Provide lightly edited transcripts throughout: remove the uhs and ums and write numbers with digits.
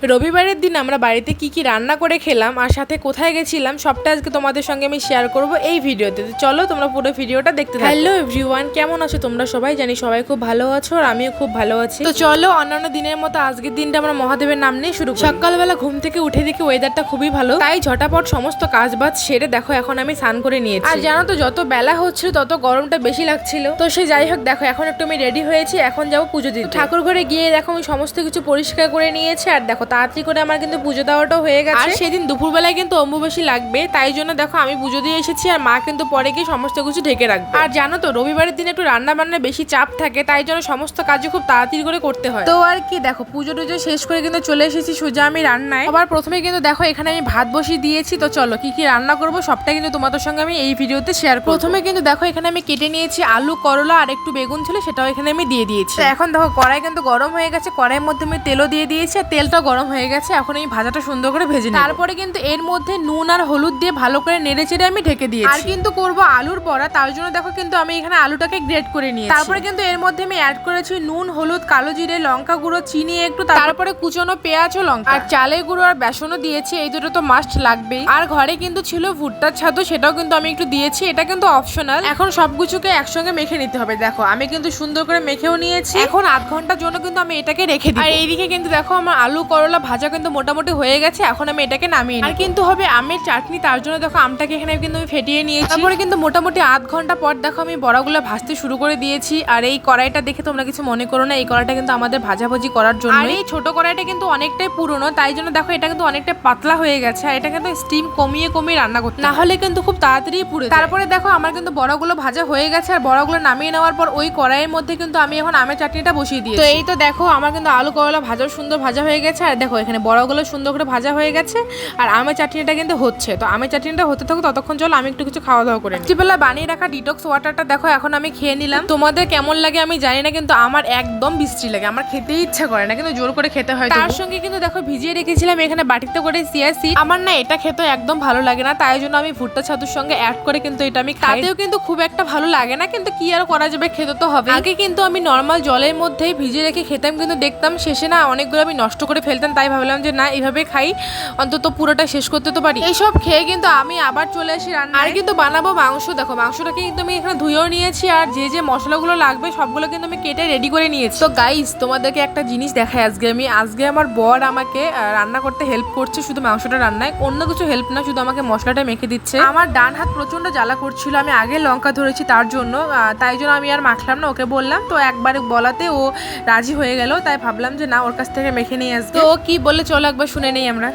রবিবারের দিন আমরা বাড়িতে কি রান্না করে খেলাম আর সাথে কোথায় গেছিলাম সবটা আজকে তোমাদের সঙ্গে আমি শেয়ার করব এই ভিডিওতে। তো চলো তোমরা পুরো ভিডিওটা দেখতে থাকো। হ্যালো এভরিওয়ান, কেমন আছো তোমরা সবাই? জানি সবাই খুব ভালো আছো আর আমিও খুব ভালো আছি। তো চলো অন্যান্য দিনের মতো আজকের দিনটা আমরা মহাদেবের নাম নিয়ে শুরু করি। সকালবেলা ঘুম থেকে উঠে দেখি ওয়েদারটা খুবই ভালো, তাই ঝটাপট সমস্ত কাজবাজ সেরে দেখো এখন আমি স্নান করে নিয়েছি। আর জানো তো যত বেলা হচ্ছিল তত গরমটা বেশি লাগছিল। তো সে যাই হোক, দেখো এখন একটু আমি রেডি হয়েছি, এখন যাবো পুজো দিতে। ঠাকুর ঘরে গিয়ে দেখো আমি সমস্ত কিছু পরিষ্কার করে নিয়েছি আর দেখো তাড়াতাড়ি করে আমার কিন্তু পুজো দেওয়াটাও হয়ে গেছে। আর সেদিন দুপুরবেলায় কিন্তু অম্বুবাসী লাগবে, তাই জন্য দেখো আমি পুজো দিয়ে এসেছি আর মা কিন্তু পরে গিয়ে সমস্ত কিছু ঢেকে রাখবে। আর জানো তো রবিবারের দিন একটু রান্না বান্না বেশি চাপ থাকে, তাই জন্য সমস্ত কাজই খুব তাড়াতাড়ি করে করতে হয়। তো আর কি দেখো পুজো টুজো শেষ করে কিন্তু চলে এসেছি সোজা আমি রান্নায়। আবার প্রথমে কিন্তু দেখো এখানে আমি ভাত বসিয়ে দিয়েছি। তো চলো কি রান্না করবো সবটা কিন্তু তোমাদের সঙ্গে আমি এই ভিডিওতে শেয়ার করব। প্রথমে কিন্তু দেখো এখানে আমি কেটে নিয়েছি আলু, করলা আর একটু বেগুন ছিল, সেটাও এখানে আমি দিয়ে দিয়েছি। এখন দেখো কড়াই কিন্তু গরম হয়ে গেছে, কড়াইয়ের মধ্যে আমি তেলও দিয়ে দিয়েছি আর তেলটা গরম হয়ে গেছে। এখন এই ভাজাটা সুন্দর করে ভেজে নিই। তারপরে কিন্তু এর মধ্যে নুন আর হলুদ দিয়ে ভালো করে নেড়ে চেড়ে আমি ঢেকে দিয়েছি। আর কিন্তু করব আলুর বড়া, তার জন্য দেখো কিন্তু আমি এখানে আলুটাকে গ্রেট করে নিয়েছি। তারপরে কিন্তু এর মধ্যে আমি অ্যাড করেছি নুন, হলুদ, কালো জিরে, লঙ্কা গুঁড়ো, চিনি একটু, তারপরে কুচনো পেঁয়াজ ও লঙ্কা আর চালের গুঁড়ো আর বেসনও দিয়েছি। এই দুটো তো মাস্ট লাগবেই। আর ঘরে কিন্তু ছিল ভুট্টার ছাতু, সেটাও কিন্তু আমি একটু দিয়েছি, এটা কিন্তু অপশনাল। এখন সবকিছুকে একসঙ্গে মেখে নিতে হবে। দেখো আমি কিন্তু সুন্দর করে মেখেও নিয়েছি। এখন আধ ঘন্টার জন্য কিন্তু আমি এটাকে রেখে দিই। আর এইদিকে কিন্তু দেখো আমার আলু করলা ভাজা কিন্তু মোটামুটি হয়ে গেছে, এখন আমি এটাকে নামিয়ে নিই। আর কিন্তু হবে আমের চাটনি, তার জন্য দেখো আমটাকে এখানে কিন্তু আমি ফেটিয়ে নিয়েছি। তারপরে কিন্তু মোটামুটি আধ ঘন্টা পর দেখো আমি বড়াগুলো ভাজতে শুরু করে দিয়েছি। আর এই কড়াইটা দেখে তোমরা কিছু মনে করো না, এই কড়াইটা কিন্তু আমাদের ভাজাভাজি করার জন্য। আর এই ছোট কড়াইটা কিন্তু অনেকটাই পুরনো, তাই জন্য দেখো এটা কিন্তু অনেকটাই পাতলা হয়ে গেছে। আর এটা কিন্তু স্টিম কমিয়ে কমিয়ে রান্না করতে, না হলে কিন্তু খুব তাড়াতাড়ি পুড়ে যায়। তারপরে দেখো আমার কিন্তু বড়াগুলো ভাজা হয়ে গেছে আর বড়াগুলো নামিয়ে নেওয়ার পর ওই কড়াইয়ের মধ্যে কিন্তু আমি এখন আমের চাটনিটা বসিয়ে দিয়েছি। তো এই তো দেখো আমার কিন্তু আলু করলা ভাজাও সুন্দর ভাজা হয়ে গেছে আর দেখো এখানে বড়াগুলো সুন্দর করে ভাজা হয়ে গেছে আর আমের চাটনিটা কিন্তু হচ্ছে। তো আমের চাটনিটা হতে থাকুক, ততক্ষণ চলো আমি একটু কিছু খাওয়া দাওয়া করে নিই। রাত্রিবেলা বানিয়ে রাখা ডিটক্স ওয়াটারটা দেখো এখন আমি খেয়ে নিলাম। তোমাদের কেমন লাগে আমি জানি না, কিন্তু আমার একদম বিশ্রী লাগে, আমার খেতেই ইচ্ছা করে না, কিন্তু জোর করে খেতে হয়। তার সঙ্গে কিন্তু দেখো ভিজিয়ে রেখেছিলাম এখানে বাটিতে করে চিয়া সিড। আমার না এটা খেতে একদম ভালো লাগে না, তাই জন্য আমি ভুট্টা ছাতুর সঙ্গে অ্যাড করে কিন্তু এটা আমি খাই। তাতেও কিন্তু খুব একটা ভালো লাগে না, কিন্তু কি আর করা যাবে, খেতে তো হবে। আগে কিন্তু আমি নর্মাল জলের মধ্যেই ভিজিয়ে রেখে খেতাম, কিন্তু দেখতাম শেষে না অনেকগুলো আমি নষ্ট করে ফেলতাম, তাই ভাবলাম যে না এইভাবে খাই, অন্তত পুরোটা শেষ করতে তো পারি। এইসব খেয়ে কিন্তু আমি আবার চলে আসি রান্না। আর কিন্তু বানাবো মাংস। দেখো মাংসটাকে কিন্তু আমি এখানে ধুয়েও নিয়েছি আর যে মশলাগুলো লাগবে সবগুলো কিন্তু আমি কেটে রেডি করে নিয়েছি। তো গাইস তোমাদেরকে একটা জিনিস দেখাই আজকে আমার বর আমাকে রান্না করতে হেল্প করছে, শুধু মাংসটা রান্নায়, অন্য কিছু হেল্প না, শুধু আমাকে মশলাটা মেখে দিচ্ছে। আমার ডান হাত প্রচন্ড জ্বালা করছিল, আমি আগে লঙ্কা ধরেছি তার জন্য, তাই জন্য আমি আর মাখলাম না, ওকে বললাম। তো একবারে বলাতে ও রাজি হয়ে গেল, তাই ভাবলাম যে না ওর কাছ থেকে মেখে নিয়ে আসবে। তো ও কি বলে চলো একবার শুনে নেই আমরা।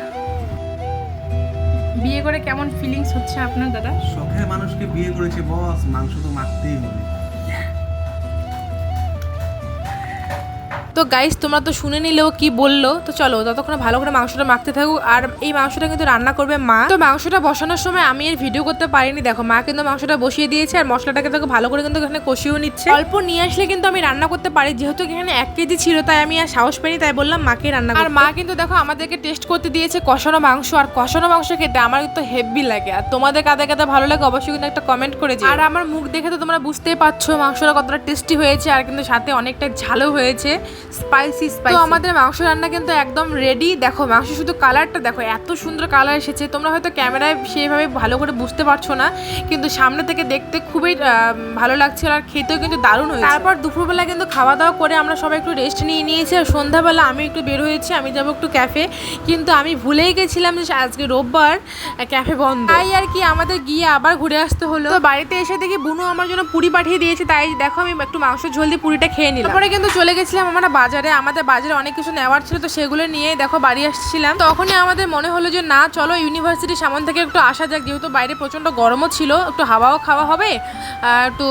বিয়ে করে কেমন ফিলিংস হচ্ছে আপনার দাদা? শখের মানুষকে বিয়ে করেছে বস, মাংস তো মাখতেই হবে। তো গাইস তোমরা তো শুনে নিলেও কি বললো। তো চলো ততক্ষণ ভালো করে মাংসটা মাখতে থাকুক। আর এই মাংসটা কিন্তু রান্না করবে মা। তো মাংসটা বসানোর সময় আমি এর ভিডিও করতে পারিনি, দেখো মা কিন্তু মাংসটা বসিয়ে দিয়েছে আর মশলাটাকে দেখো ভালো করে কিন্তু এখানে কষিয়েও নিচ্ছে। অল্প নিয়ে আসলে কিন্তু আমি রান্না করতে পারি, যেহেতু এখানে 1 কেজি ছিল তাই আমি আর সাহস পাইনি, তাই বললাম মাকে রান্না। আর মা কিন্তু দেখো আমাদেরকে টেস্ট করতে দিয়েছে কষানো মাংস, আর কষানো মাংস খেতে আমার কিন্তু হেভি লাগে। আর তোমাদের কাদের কাদের ভালো লাগে অবশ্যই কিন্তু একটা কমেন্ট করে দিও। আর আমার মুখ দেখে তো তোমরা বুঝতেই পারছো মাংসটা কতটা টেস্টি হয়েছে, আর কিন্তু সাথে অনেকটা ঝালও হয়েছে, স্পাইসি। তো আমাদের মাংস রান্না কিন্তু একদম রেডি। দেখো মাংস শুধু কালারটা দেখো, এত সুন্দর কালার এসেছে। তোমরা হয়তো ক্যামেরায় সেভাবে ভালো করে বুঝতে পারছো না, কিন্তু সামনে থেকে দেখতে খুবই ভালো লাগছে আর খেতেও কিন্তু দারুণ হয়েছে। তারপর দুপুরবেলা কিন্তু খাওয়া দাওয়া করে আমরা সবাই একটু রেস্ট নিয়ে নিয়েছি আর সন্ধ্যাবেলা আমি একটু বের হয়েছি, আমি যাবো একটু ক্যাফে, কিন্তু আমি ভুলেই গেছিলাম যে আজকে রোববার, ক্যাফে বন্ধ, তাই আর কি আমাদের গিয়ে আবার ঘুরে আসতে হলো। তো বাড়িতে এসে দেখি বুনু আমার জন্য পুরি পাঠিয়ে দিয়েছে, তাই দেখো আমি একটু মাংস ঝোল দিয়ে পুরিটা খেয়ে নিলাম। তারপরে কিন্তু চলে গেছিলাম আমরা বাজারে, আমাদের বাজারে অনেক কিছু নেওয়ার ছিল, তো সেগুলো নিয়ে দেখো বাড়ি আসছিলাম। তখনই আমাদের মনে হলো যে না চলো ইউনিভার্সিটির সামনে থেকে একটু আসা যাক, যেহেতু বাইরে প্রচন্ড গরমও ছিল, একটু হাওয়াও খাওয়া হবে, একটু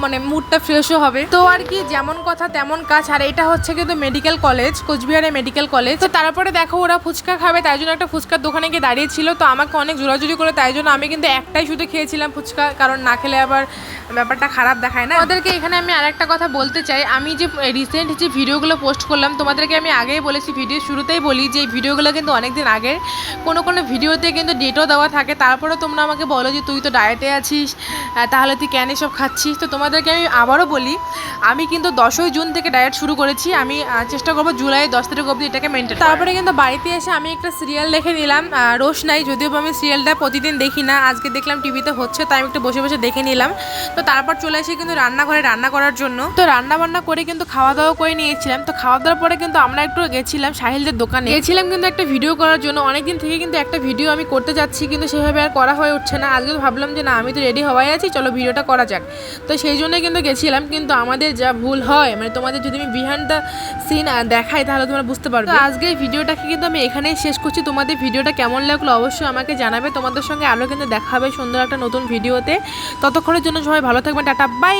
মানে মুডটা ফ্রেশও হবে। তো আর কি যেমন কথা তেমন কাজ। আর এটা হচ্ছে কিন্তু মেডিকেল কলেজ, কোচবিহারে মেডিকেল কলেজ। তো তারপরে দেখো ওরা ফুচকা খাবে, তাই জন্য একটা ফুচকার দোকানে গিয়ে দাঁড়িয়েছিল, তো আমাকে অনেক জোরাজুরি করে, তাই জন্য আমি কিন্তু একটাই শুধু খেয়েছিলাম ফুচকা, কারণ না খেলে আবার ব্যাপারটা খারাপ দেখায় না। ওদেরকে এখানে আমি আরেকটা কথা বলতে চাই, আমি যে রিসেন্ট যে ভিডিওগুলো পোস্ট করলাম। তোমাদেরকে আমি আগেই বলেছি, ভিডিও শুরুতেই বলি যে এই ভিডিওগুলো কিন্তু অনেক দিন আগের। কোনো ভিডিওতে কিন্তু ডেটও দেওয়া থাকে, তারপরে তোমরা আমাকে বলো যে তুই তো ডায়েটে আছিস, তাহলে তুই কেন সব খাচ্ছিস। তো তোমাদেরকে আমি আবারও বলি, আমি কিন্তু 10ই জুন থেকে ডায়েট শুরু করেছি। আমি চেষ্টা করবো জুলাই 10 তারিখ অবধি এটাকে মেনটেন। তারপরে কিন্তু বাড়িতে এসে আমি একটা সিরিয়াল দেখে নিলাম, রোশ নাই, যদিও আমি সিরিয়ালটা প্রতিদিন দেখি না, আজকে দেখলাম টিভিতে হচ্ছে, তাই আমি একটু বসে বসে দেখে নিলাম। তো তারপর চলে এসে কিন্তু রান্নাঘরে রান্না করার জন্য। তো রান্না বান্না করে কিন্তু খাওয়া দাওয়া করে নিয়েছিলাম। তো খাওয়া দাওয়ার পরে কিন্তু আমরা একটু গেছিলাম সাহিলদের দোকানে, গেছিলাম কিন্তু একটা ভিডিও করার জন্য। অনেকদিন থেকে কিন্তু একটা ভিডিও আমি করতে যাচ্ছি, কিন্তু সেভাবে আর করা হয়ে উঠছে না। আজকে তো ভাবলাম যে না, আমি তো রেডি হওয়াই আছি, চলো ভিডিওটা করা যাক। তো সেই জন্যই কিন্তু গেছিলাম। কিন্তু আমাদের যা ভুল হয়, মানে তোমাদের যদি আমি বিহাইন্ড দ্য সিন দেখাই তাহলে তোমরা বুঝতে পারবে। তো আজকে এই ভিডিওটাকে কিন্তু আমি এখানেই শেষ করছি। তোমাদের ভিডিওটা কেমন লাগলো অবশ্যই আমাকে জানাবে। তোমাদের সঙ্গে আরও কিন্তু দেখা হবে সুন্দর একটা নতুন ভিডিওতে। ততক্ষণের জন্য সবাই ভালো থাকবেন, টাটা বাই।